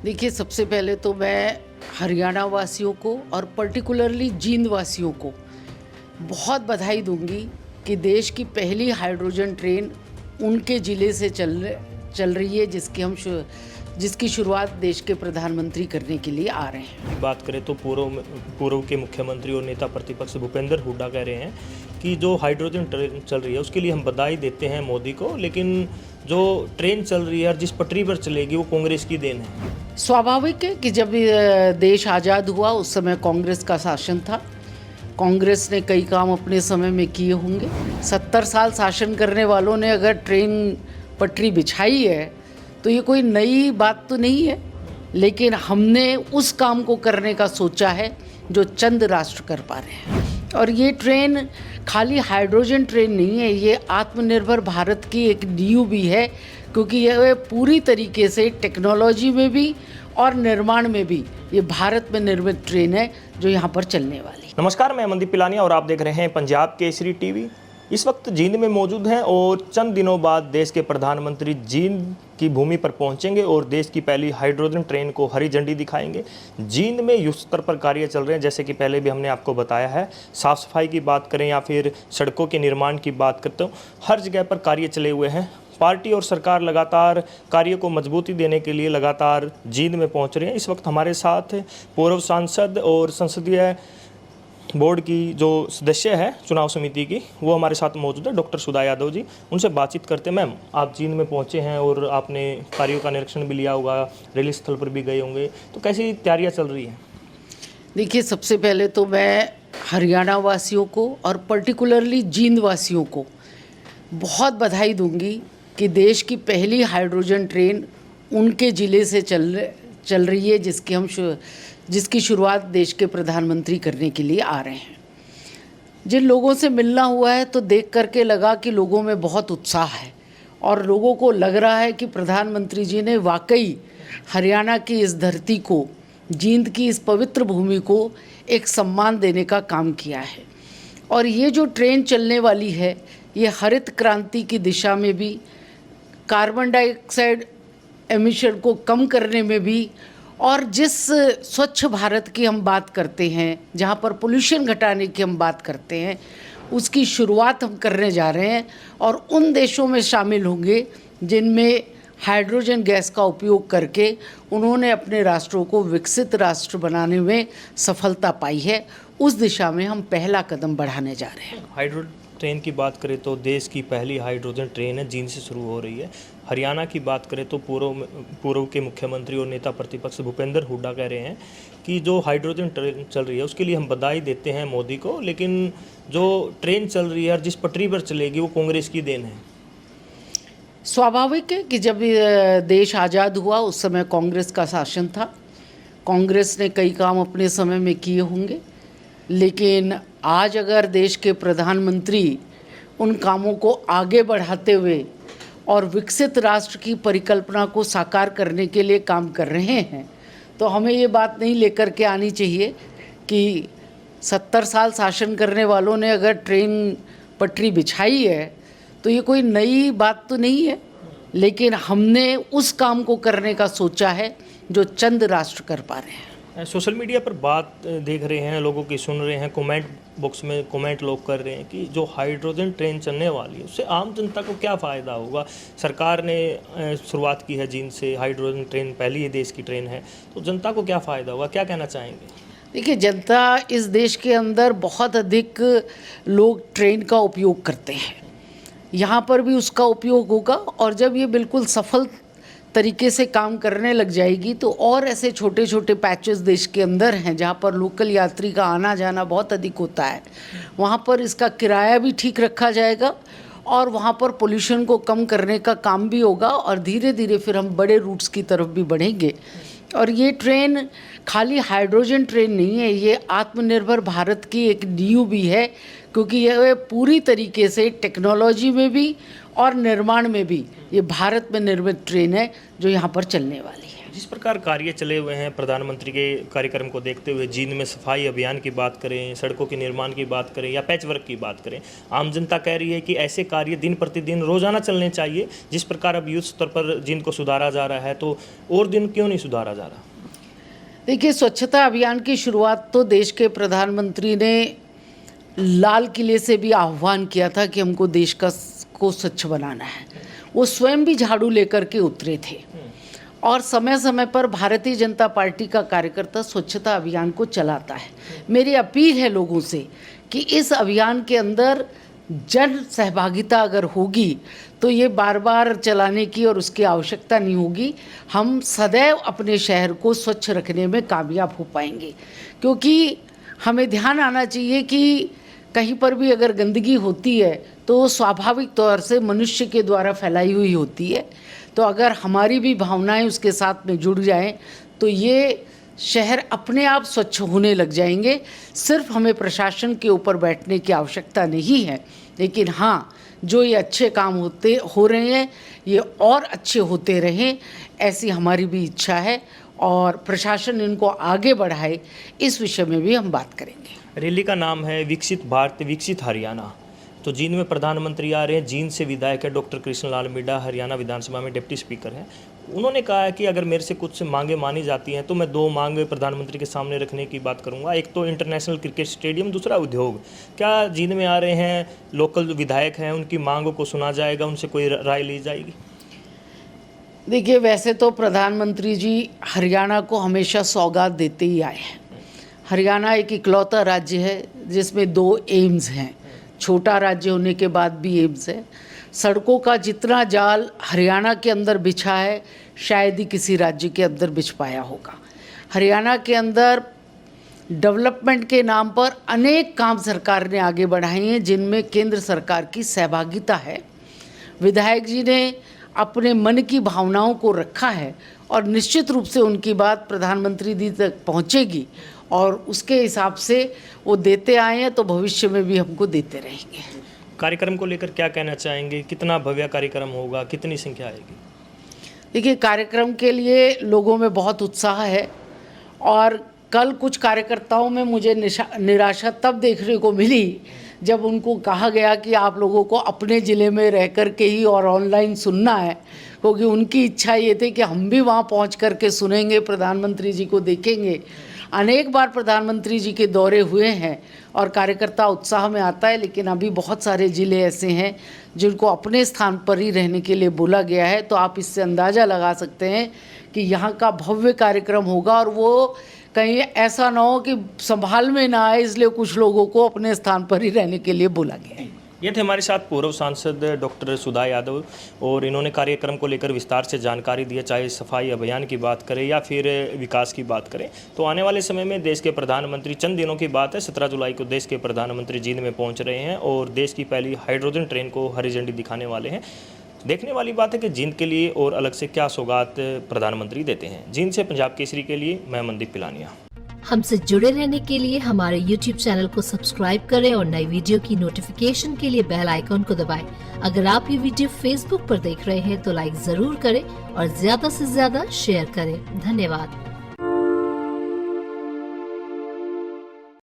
देखिए, सबसे पहले तो मैं हरियाणा वासियों को और पर्टिकुलरली जींद वासियों को बहुत बधाई दूंगी कि देश की पहली हाइड्रोजन ट्रेन उनके ज़िले से चल रही है, जिसकी शुरुआत देश के प्रधानमंत्री करने के लिए आ रहे हैं। बात करें तो पूर्व के मुख्यमंत्री और नेता प्रतिपक्ष भूपेंद्र हुड्डा कह रहे हैं कि जो हाइड्रोजन ट्रेन चल रही है उसके लिए हम बधाई देते हैं मोदी को, लेकिन जो ट्रेन चल रही है और जिस पटरी पर चलेगी वो कांग्रेस की देन है। स्वाभाविक है कि जब देश आज़ाद हुआ उस समय कांग्रेस का शासन था। कांग्रेस ने कई काम अपने समय में किए होंगे। 70 साल शासन करने वालों ने अगर ट्रेन पटरी बिछाई है तो ये कोई नई बात तो नहीं है, लेकिन हमने उस काम को करने का सोचा है जो चंद राष्ट्र कर पा रहे हैं। और ये ट्रेन खाली हाइड्रोजन ट्रेन नहीं है, ये आत्मनिर्भर भारत की एक नींव भी है, क्योंकि यह पूरी तरीके से टेक्नोलॉजी में भी और निर्माण में भी ये भारत में निर्मित ट्रेन है जो यहाँ पर चलने वाली है। नमस्कार, मैं अमनदीप पिलानिया और आप देख रहे हैं पंजाब केसरी टीवी। इस वक्त जींद में मौजूद हैं और चंद दिनों बाद देश के प्रधानमंत्री जींद की भूमि पर पहुंचेंगे और देश की पहली हाइड्रोजन ट्रेन को हरी झंडी दिखाएंगे। जींद में युद्ध स्तर पर कार्य चल रहे हैं, जैसे कि पहले भी हमने आपको बताया है। साफ़ सफाई की बात करें या फिर सड़कों के निर्माण की बात करते हो, हर जगह पर कार्य चले हुए हैं। पार्टी और सरकार लगातार कार्य को मजबूती देने के लिए लगातार जींद में पहुँच रहे हैं। इस वक्त हमारे साथ पूर्व सांसद और संसदीय बोर्ड की जो सदस्य है चुनाव समिति की, वो हमारे साथ मौजूद है, डॉक्टर सुधा यादव जी। उनसे बातचीत करते हैं। मैम, आप जींद में पहुंचे हैं और आपने कार्यों का निरीक्षण भी लिया होगा, रैली स्थल पर भी गए होंगे, तो कैसी तैयारियां चल रही हैं? देखिए, सबसे पहले तो मैं हरियाणा वासियों को और पर्टिकुलरली जींद वासियों को बहुत बधाई दूंगी कि देश की पहली हाइड्रोजन ट्रेन उनके ज़िले से चल रही है, जिसकी शुरुआत देश के प्रधानमंत्री करने के लिए आ रहे हैं। जिन लोगों से मिलना हुआ है तो देख करके लगा कि लोगों में बहुत उत्साह है और लोगों को लग रहा है कि प्रधानमंत्री जी ने वाकई हरियाणा की इस धरती को, जींद की इस पवित्र भूमि को एक सम्मान देने का काम किया है। और ये जो ट्रेन चलने वाली है, ये हरित क्रांति की दिशा में भी, कार्बन डाइऑक्साइड एमिशन को कम करने में भी, और जिस स्वच्छ भारत की हम बात करते हैं, जहाँ पर पोल्यूशन घटाने की हम बात करते हैं, उसकी शुरुआत हम करने जा रहे हैं। और उन देशों में शामिल होंगे जिनमें हाइड्रोजन गैस का उपयोग करके उन्होंने अपने राष्ट्रों को विकसित राष्ट्र बनाने में सफलता पाई है। उस दिशा में हम पहला कदम बढ़ाने जा रहे हैं। हाइड्रोजन ट्रेन की बात करें तो देश की पहली हाइड्रोजन ट्रेन है, जींद से शुरू हो रही है। हरियाणा की बात करें तो पूर्व के मुख्यमंत्री और नेता प्रतिपक्ष भूपेंद्र हुड्डा कह रहे हैं कि जो हाइड्रोजन ट्रेन चल रही है उसके लिए हम बधाई देते हैं मोदी को, लेकिन जो ट्रेन चल रही है और जिस पटरी पर चलेगी वो कांग्रेस की देन है। स्वाभाविक है कि जब देश आज़ाद हुआ उस समय कांग्रेस का शासन था। कांग्रेस ने कई काम अपने समय में किए होंगे, लेकिन आज अगर देश के प्रधानमंत्री उन कामों को आगे बढ़ाते हुए और विकसित राष्ट्र की परिकल्पना को साकार करने के लिए काम कर रहे हैं, तो हमें ये बात नहीं लेकर के आनी चाहिए कि 70 साल शासन करने वालों ने अगर ट्रेन पटरी बिछाई है तो ये कोई नई बात तो नहीं है, लेकिन हमने उस काम को करने का सोचा है जो चंद राष्ट्र कर पा रहे हैं। सोशल मीडिया पर बात देख रहे हैं, लोगों की सुन रहे हैं, कमेंट बॉक्स में कमेंट लोग कर रहे हैं कि जो हाइड्रोजन ट्रेन चलने वाली है उससे आम जनता को क्या फ़ायदा होगा। सरकार ने शुरुआत की है जींद से, हाइड्रोजन ट्रेन पहली ही देश की ट्रेन है, तो जनता को क्या फ़ायदा होगा, क्या कहना चाहेंगे? देखिए, जनता इस देश के अंदर बहुत अधिक लोग ट्रेन का उपयोग करते हैं, यहाँ पर भी उसका उपयोग होगा। और जब ये बिल्कुल सफल तरीके से काम करने लग जाएगी तो और ऐसे छोटे छोटे पैचेस देश के अंदर हैं जहाँ पर लोकल यात्री का आना जाना बहुत अधिक होता है, वहाँ पर इसका किराया भी ठीक रखा जाएगा और वहाँ पर पोल्यूशन को कम करने का काम भी होगा। और धीरे धीरे फिर हम बड़े रूट्स की तरफ भी बढ़ेंगे। और ये ट्रेन खाली हाइड्रोजन ट्रेन नहीं है, ये आत्मनिर्भर भारत की एक नींव भी है, क्योंकि यह पूरी तरीके से टेक्नोलॉजी में भी और निर्माण में भी ये भारत में निर्मित ट्रेन है जो यहाँ पर चलने वाली है। जिस प्रकार कार्य चले हुए हैं प्रधानमंत्री के कार्यक्रम को देखते हुए, जींद में सफाई अभियान की बात करें, सड़कों के निर्माण की बात करें या पैच वर्क की बात करें, आम जनता कह रही है कि ऐसे कार्य दिन प्रतिदिन रोजाना चलने चाहिए। जिस प्रकार अब युद्ध स्तर पर जींद को सुधारा जा रहा है, तो और दिन क्यों नहीं सुधारा जा रहा? देखिए, स्वच्छता अभियान की शुरुआत तो देश के प्रधानमंत्री ने लाल किले से भी आह्वान किया था कि हमको देश को स्वच्छ बनाना है। वो स्वयं भी झाड़ू लेकर के उतरे थे और समय समय पर भारतीय जनता पार्टी का कार्यकर्ता स्वच्छता अभियान को चलाता है। मेरी अपील है लोगों से कि इस अभियान के अंदर जन सहभागिता अगर होगी तो ये बार बार चलाने की और उसकी आवश्यकता नहीं होगी। हम सदैव अपने शहर को स्वच्छ रखने में कामयाब हो पाएंगे, क्योंकि हमें ध्यान आना चाहिए कि कहीं पर भी अगर गंदगी होती है तो स्वाभाविक तौर से मनुष्य के द्वारा फैलाई हुई होती है। तो अगर हमारी भी भावनाएं उसके साथ में जुड़ जाएं तो ये शहर अपने आप स्वच्छ होने लग जाएंगे। सिर्फ हमें प्रशासन के ऊपर बैठने की आवश्यकता नहीं है, लेकिन हाँ, जो ये अच्छे काम हो रहे हैं ये और अच्छे होते रहें, ऐसी हमारी भी इच्छा है और प्रशासन इनको आगे बढ़ाए, इस विषय में भी हम बात करेंगे। रैली का नाम है विकसित भारत विकसित हरियाणा। तो जींद में प्रधानमंत्री आ रहे हैं। जींद से विधायक है डॉक्टर कृष्णलाल मिड्डा, हरियाणा विधानसभा में डिप्टी स्पीकर हैं। उन्होंने कहा है कि अगर मेरे से कुछ मांगे मानी जाती हैं तो मैं 2 मांग प्रधानमंत्री के सामने रखने की बात करूंगा। एक तो इंटरनेशनल क्रिकेट स्टेडियम, दूसरा उद्योग। क्या जींद में आ रहे हैं लोकल विधायक हैं, उनकी मांगों को सुना जाएगा, उनसे कोई राय ली जाएगी? देखिए, वैसे तो प्रधानमंत्री जी हरियाणा को हमेशा सौगात देते ही आए हैं। हरियाणा एक इकलौता राज्य है जिसमें 2 एम्स हैं। छोटा राज्य होने के बाद भी एम्स है। सड़कों का जितना जाल हरियाणा के अंदर बिछा है शायद ही किसी राज्य के अंदर बिछ पाया होगा। हरियाणा के अंदर डेवलपमेंट के नाम पर अनेक काम सरकार ने आगे बढ़ाए हैं जिनमें केंद्र सरकार की सहभागिता है। विधायक जी ने अपने मन की भावनाओं को रखा है और निश्चित रूप से उनकी बात प्रधानमंत्री जी तक पहुंचेगी और उसके हिसाब से वो देते आए हैं तो भविष्य में भी हमको देते रहेंगे। कार्यक्रम को लेकर क्या कहना चाहेंगे? कितना भव्य कार्यक्रम होगा, कितनी संख्या आएगी? देखिए, कार्यक्रम के लिए लोगों में बहुत उत्साह है और कल कुछ कार्यकर्ताओं में मुझे निराशा तब देखने को मिली जब उनको कहा गया कि आप लोगों को अपने ज़िले में रह कर के ही और ऑनलाइन सुनना है, क्योंकि उनकी इच्छा ये थी कि हम भी वहाँ पहुँच कर के सुनेंगे, प्रधानमंत्री जी को देखेंगे। अनेक बार प्रधानमंत्री जी के दौरे हुए हैं और कार्यकर्ता उत्साह में आता है, लेकिन अभी बहुत सारे ज़िले ऐसे हैं जिनको अपने स्थान पर ही रहने के लिए बोला गया है। तो आप इससे अंदाज़ा लगा सकते हैं कि यहाँ का भव्य कार्यक्रम होगा और वो कहीं ऐसा ना हो कि संभाल में ना आए, इसलिए कुछ लोगों को अपने स्थान पर ही रहने के लिए बोला गया है। ये थे हमारे साथ पूर्व सांसद डॉक्टर सुधा यादव और इन्होंने कार्यक्रम को लेकर विस्तार से जानकारी दी, चाहे सफाई अभियान की बात करें या फिर विकास की बात करें। तो आने वाले समय में देश के प्रधानमंत्री, चंद दिनों की बात है, 17 जुलाई को देश के प्रधानमंत्री जींद में पहुंच रहे हैं और देश की पहली हाइड्रोजन ट्रेन को हरी झंडी दिखाने वाले हैं। देखने वाली बात है कि जींद के लिए और अलग से क्या सौगात प्रधानमंत्री देते हैं। जींद से पंजाब केसरी के लिए मैं मनदीप पिलानिया। हमसे जुड़े रहने के लिए हमारे YouTube चैनल को सब्सक्राइब करें और नई वीडियो की नोटिफिकेशन के लिए बेल आइकॉन को दबाएं। अगर आप ये वीडियो Facebook पर देख रहे हैं तो लाइक जरूर करें और ज्यादा से ज्यादा शेयर करें। धन्यवाद।